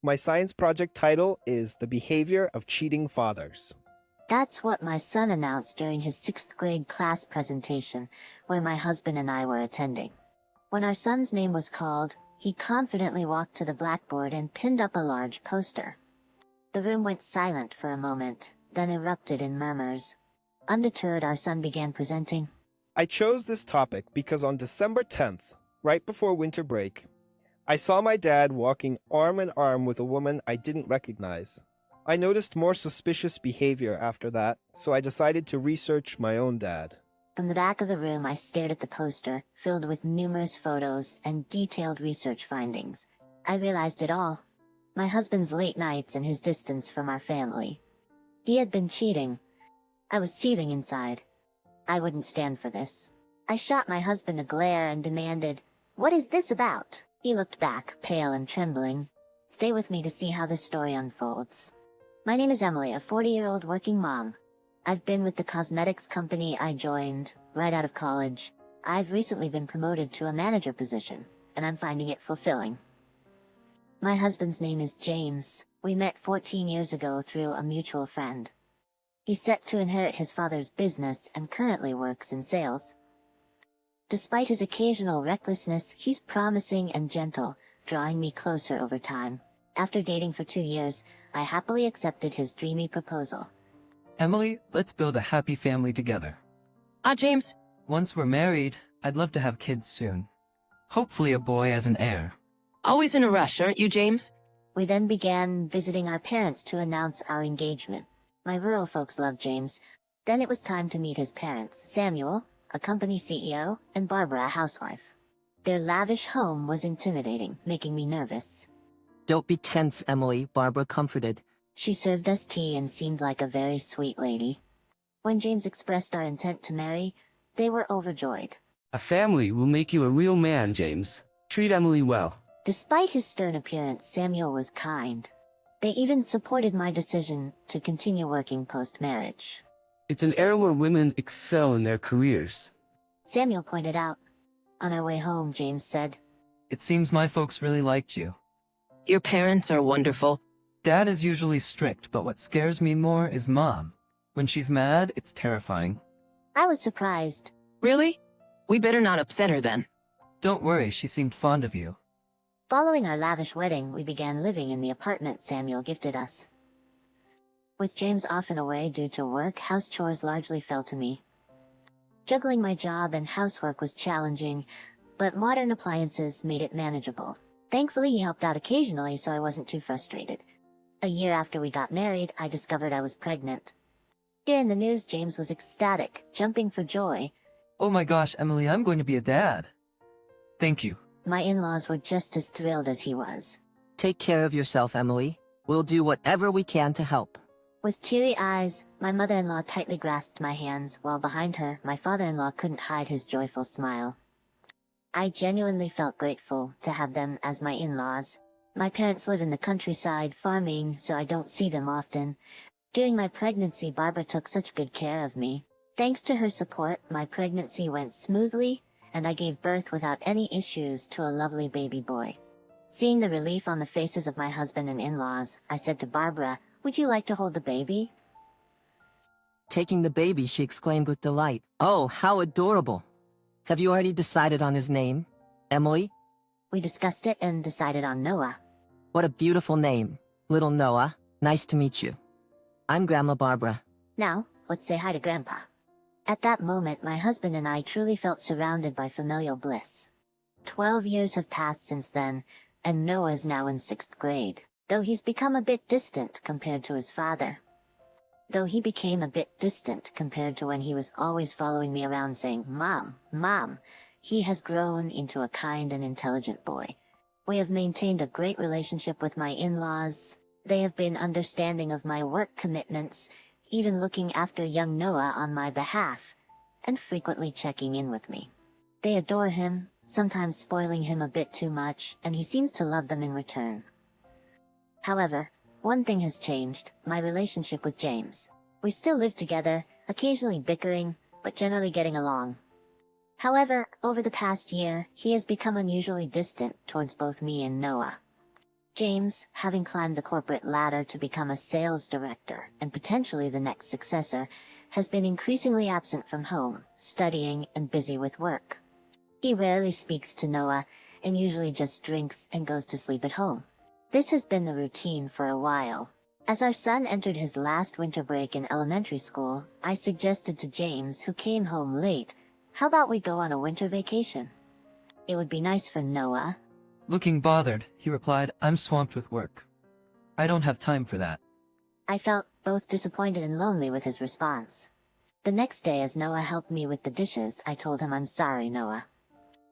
My science project title is The Behavior of Cheating Fathers. That's what my son announced during his 6th grade class presentation, where my husband and I were attending. When our son's name was called, he confidently walked to the blackboard and pinned up a large poster. The room went silent for a moment, then erupted in murmurs. Undeterred, our son began presenting. I chose this topic because on December 10th, right before winter break, I saw my dad walking arm in arm with a woman I didn't recognize. I noticed more suspicious behavior after that, so I decided to research my own dad. From the back of the room, I stared at the poster, filled with numerous photos and detailed research findings. I realized it all. My husband's late nights and his distance from our family. He had been cheating. I was seething inside. I wouldn't stand for this. I shot my husband a glare and demanded, "What is this about?" He looked back, pale and trembling. Stay with me to see how this story unfolds. My name is Emily, a 40-year-old working mom. I've been with the cosmetics company I joined right out of college. I've recently been promoted to a manager position, and I'm finding it fulfilling. My husband's name is James. We met 14 years ago through a mutual friend. He's set to inherit his father's business and currently works in sales. Despite his occasional recklessness, he's promising and gentle, drawing me closer over time. After dating for 2 years, I happily accepted his dreamy proposal. Emily, let's build a happy family together. James. Once we're married, I'd love to have kids soon. Hopefully a boy as an heir. Always in a rush, aren't you, James? We then began visiting our parents to announce our engagement. My rural folks loved James. Then it was time to meet his parents, Samuel, a company CEO, and Barbara, a housewife. Their lavish home was intimidating, making me nervous. Don't be tense, Emily, Barbara comforted. She served us tea and seemed like a very sweet lady. When James expressed our intent to marry, they were overjoyed. A family will make you a real man, James. Treat Emily well. Despite his stern appearance, Samuel was kind. They even supported my decision to continue working post-marriage. It's an era where women excel in their careers. Samuel pointed out. On our way home, James said, It seems my folks really liked you. Your parents are wonderful. Dad is usually strict, but what scares me more is Mom. When she's mad, it's terrifying. I was surprised. Really? We better not upset her then. Don't worry, she seemed fond of you. Following our lavish wedding, we began living in the apartment Samuel gifted us. With James often away due to work, house chores largely fell to me. Juggling my job and housework was challenging, but modern appliances made it manageable. Thankfully, he helped out occasionally, so I wasn't too frustrated. A year after we got married, I discovered I was pregnant. Hearing the news, James was ecstatic, jumping for joy. Oh my gosh, Emily, I'm going to be a dad. Thank you. My in-laws were just as thrilled as he was. Take care of yourself, Emily. We'll do whatever we can to help. With teary eyes, my mother-in-law tightly grasped my hands, while behind her, my father-in-law couldn't hide his joyful smile. I genuinely felt grateful to have them as my in-laws. My parents live in the countryside, farming, so I don't see them often. During my pregnancy, Barbara took such good care of me. Thanks to her support, my pregnancy went smoothly, and I gave birth without any issues to a lovely baby boy. Seeing the relief on the faces of my husband and in-laws, I said to Barbara, "Would you like to hold the baby?" Taking the baby, she exclaimed with delight. Oh, how adorable. Have you already decided on his name, Emily? We discussed it and decided on Noah. What a beautiful name. Little Noah, nice to meet you. I'm Grandma Barbara. Now, let's say hi to Grandpa. At that moment, my husband and I truly felt surrounded by familial bliss. 12 years have passed since then, and Noah is now in 6th grade, though he's become a bit distant compared to his father. Though he became a bit distant compared to when he was always following me around saying, "Mom, Mom," he has grown into a kind and intelligent boy. We have maintained a great relationship with my in-laws. They have been understanding of my work commitments, even looking after young Noah on my behalf, and frequently checking in with me. They adore him, sometimes spoiling him a bit too much, and he seems to love them in return. However, one thing has changed, my relationship with James. We still live together, occasionally bickering, but generally getting along. However, over the past year, he has become unusually distant towards both me and Noah. James, having climbed the corporate ladder to become a sales director and potentially the next successor, has been increasingly absent from home, studying and busy with work. He rarely speaks to Noah and usually just drinks and goes to sleep at home. This has been the routine for a while. As our son entered his last winter break in elementary school, I suggested to James, who came home late, how about we go on a winter vacation? It would be nice for Noah. Looking bothered, he replied, I'm swamped with work. I don't have time for that. I felt both disappointed and lonely with his response. The next day, as Noah helped me with the dishes, I told him, I'm sorry, Noah.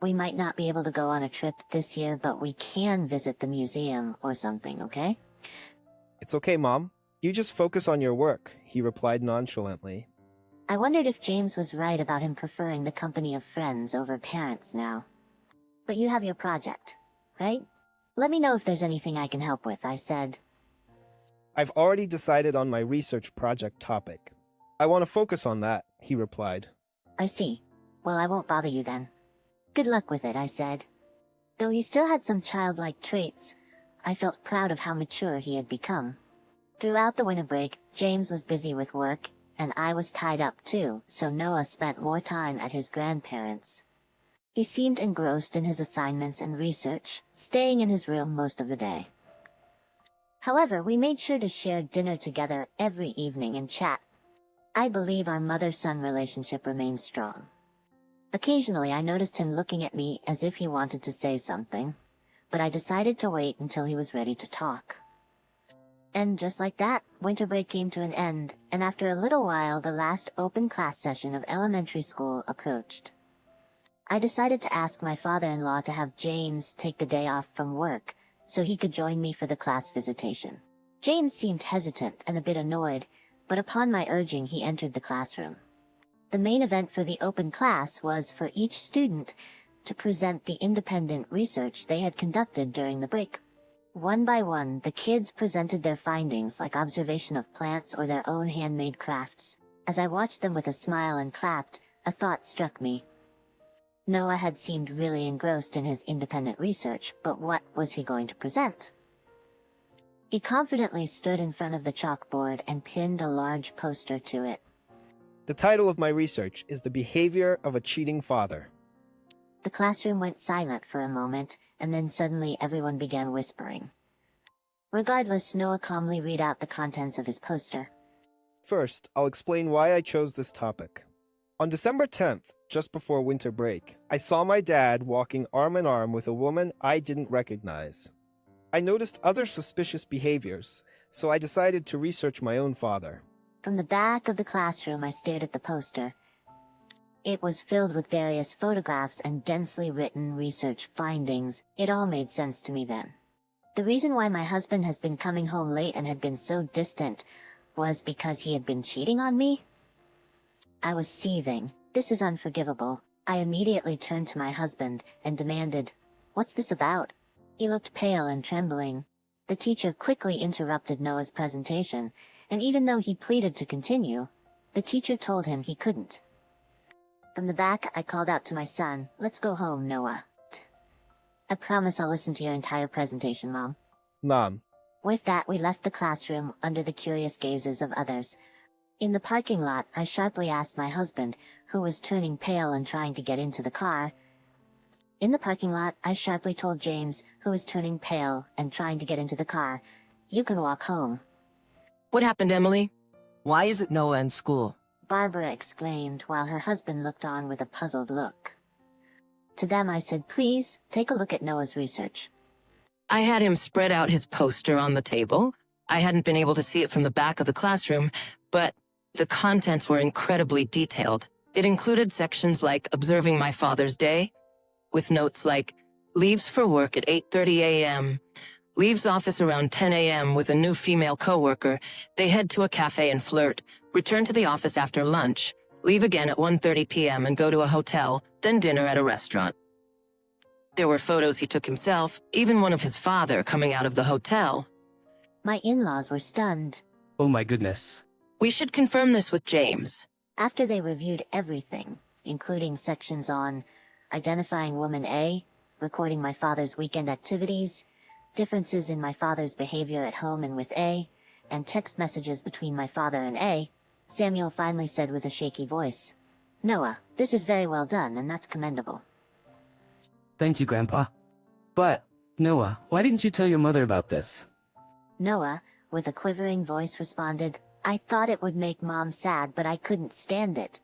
We might not be able to go on a trip this year, but we can visit the museum or something, okay? It's okay, Mom. You just focus on your work, he replied nonchalantly. I wondered if James was right about him preferring the company of friends over parents now. But you have your project, right? Let me know if there's anything I can help with, I said. I've already decided on my research project topic. I want to focus on that, he replied. I see. Well, I won't bother you then. Good luck with it, I said. Though he still had some childlike traits, I felt proud of how mature he had become. Throughout the winter break, James was busy with work, and I was tied up too, so Noah spent more time at his grandparents'. He seemed engrossed in his assignments and research, staying in his room most of the day. However, we made sure to share dinner together every evening and chat. I believe our mother-son relationship remains strong. Occasionally, I noticed him looking at me as if he wanted to say something, but I decided to wait until he was ready to talk. And just like that, winter break came to an end, and after a little while, the last open class session of elementary school approached. I decided to ask my father-in-law to have James take the day off from work so he could join me for the class visitation. James seemed hesitant and a bit annoyed, but upon my urging, he entered the classroom. The main event for the open class was for each student to present the independent research they had conducted during the break. One by one, the kids presented their findings, like observation of plants or their own handmade crafts. As I watched them with a smile and clapped, a thought struck me. Noah had seemed really engrossed in his independent research, but what was he going to present? He confidently stood in front of the chalkboard and pinned a large poster to it. The title of my research is The Behavior of a Cheating Father. The classroom went silent for a moment, and then suddenly everyone began whispering. Regardless, Noah calmly read out the contents of his poster. First, I'll explain why I chose this topic. On December 10th, just before winter break, I saw my dad walking arm in arm with a woman I didn't recognize. I noticed other suspicious behaviors, so I decided to research my own father. From the back of the classroom, I stared at the poster. It was filled with various photographs and densely written research findings. It all made sense to me then. The reason why my husband has been coming home late and had been so distant was because he had been cheating on me? I was seething. This is unforgivable. I immediately turned to my husband and demanded, "What's this about?" He looked pale and trembling. The teacher quickly interrupted Noah's presentation, and even though he pleaded to continue, the teacher told him he couldn't. From the back, I called out to my son, "Let's go home, Noah." "I promise I'll listen to your entire presentation, Mom." Mom. With that, we left the classroom under the curious gazes of others. In the parking lot, I sharply asked my husband, who was turning pale and trying to get into the car. In the parking lot, I sharply told James, who was turning pale and trying to get into the car, "You can walk home." What happened, Emily? Why isn't Noah in school? Barbara exclaimed while her husband looked on with a puzzled look. To them I said, "Please, take a look at Noah's research." I had him spread out his poster on the table. I hadn't been able to see it from the back of the classroom, but the contents were incredibly detailed. It included sections like observing my father's day, with notes like, leaves for work at 8:30 a.m., leaves office around 10 a.m. with a new female coworker, they head to a cafe and flirt, return to the office after lunch, leave again at 1:30 p.m. and go to a hotel, then dinner at a restaurant. There were photos he took himself, even one of his father coming out of the hotel. My in-laws were stunned. Oh my goodness. We should confirm this with James. After they reviewed everything, including sections on identifying woman A, recording my father's weekend activities, differences in my father's behavior at home and with A, and text messages between my father and A, Samuel finally said with a shaky voice, "Noah, this is very well done, and that's commendable." Thank you, Grandpa. But, Noah, why didn't you tell your mother about this? Noah, with a quivering voice, responded, "I thought it would make Mom sad, but I couldn't stand it.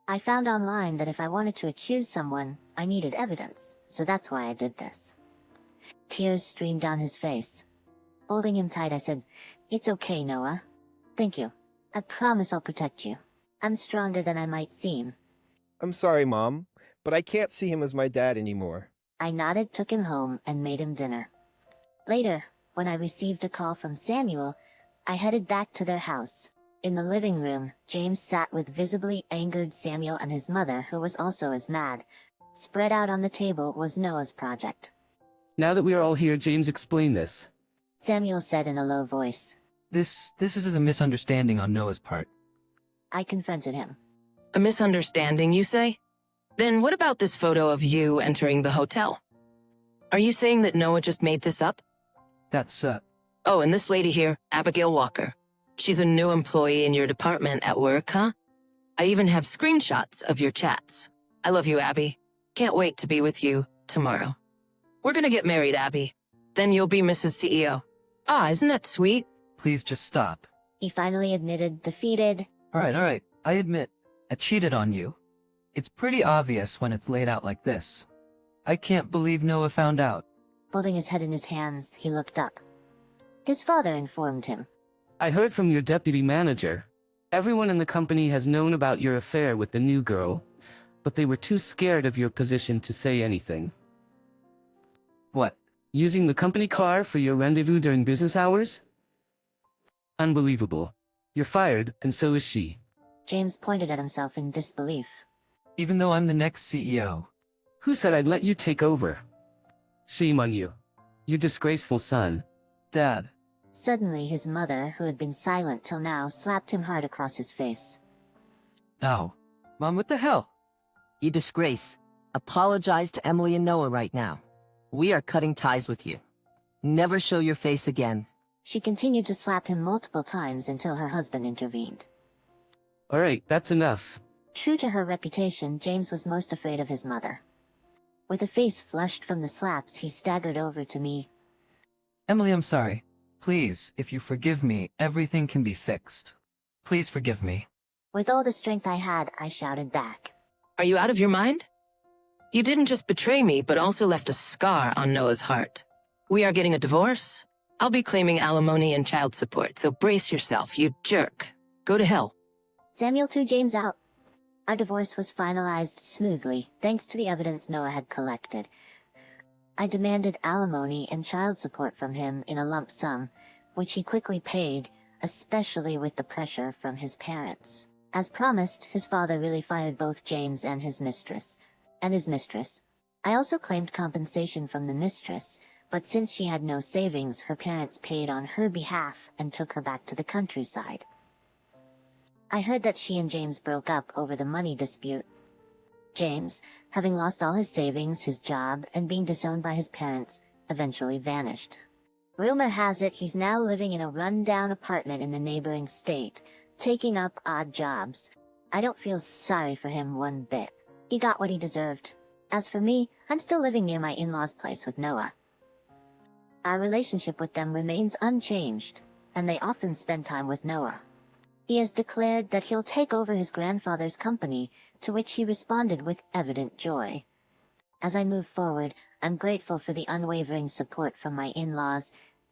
I found online that if I wanted to accuse someone, I needed evidence, so that's why I did this." Tears streamed down his face. Holding him tight, I said, "It's okay, Noah. Thank you. I promise I'll protect you. I'm stronger than I might seem." I'm sorry, Mom, but I can't see him as my dad anymore. I nodded, took him home, and made him dinner. Later, when I received a call from Samuel, I headed back to their house. In the living room, James sat with visibly angered Samuel and his mother, who was also as mad. Spread out on the table was Noah's project. Now that we are all here, James, explain this. Samuel said in a low voice. This is a misunderstanding on Noah's part. I confronted him. A misunderstanding, you say? Then what about this photo of you entering the hotel? Are you saying that Noah just made this up? That's, Oh, and this lady here, Abigail Walker. She's a new employee in your department at work, huh? I even have screenshots of your chats. I love you, Abby. Can't wait to be with you tomorrow. We're gonna get married, Abby. Then you'll be Mrs. CEO. Ah, isn't that sweet? please just stop. He finally admitted defeated. Alright, I admit, I cheated on you. It's pretty obvious when it's laid out like this. I can't believe Noah found out. Holding his head in his hands, he looked up. His father informed him. I heard from your deputy manager. Everyone in the company has known about your affair with the new girl, but they were too scared of your position to say anything. What? Using the company car for your rendezvous during business hours? Unbelievable. You're fired, and so is she. James pointed at himself in disbelief. Even though I'm the next CEO. Who said I'd let you take over? Shame on you. You disgraceful son. Dad. Suddenly, his mother, who had been silent till now, slapped him hard across his face. Ow. Mom, what the hell? You disgrace. Apologize to Emily and Noah right now. We are cutting ties with you. Never show your face again. She continued to slap him multiple times until her husband intervened. Alright, that's enough. True to her reputation, James was most afraid of his mother. With a face flushed from the slaps, he staggered over to me. Emily, I'm sorry. Please, if you forgive me, everything can be fixed. Please forgive me. With all the strength I had, I shouted back. Are you out of your mind? You didn't just betray me, but also left a scar on Noah's heart. We are getting a divorce. I'll be claiming alimony and child support, so brace yourself, you jerk. Go to hell. Samuel threw James out. Our divorce was finalized smoothly, thanks to the evidence Noah had collected. I demanded alimony and child support from him in a lump sum, which he quickly paid, especially with the pressure from his parents. As promised, his father really fired both James and his mistress. I also claimed compensation from the mistress, but since she had no savings, her parents paid on her behalf and took her back to the countryside. I heard that she and James broke up over the money dispute. James, having lost all his savings, his job, and being disowned by his parents, eventually vanished. Rumor has it he's now living in a run-down apartment in the neighboring state, taking up odd jobs. I don't feel sorry for him one bit. He got what he deserved. As for me, I'm still living near my in-laws' place with Noah. Our relationship with them remains unchanged, and they often spend time with Noah. He has declared that he'll take over his grandfather's company, to which he responded with evident joy. As I move forward, I'm grateful for the unwavering support from my in-laws,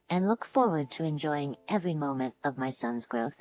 and look forward to enjoying every moment of my son's growth.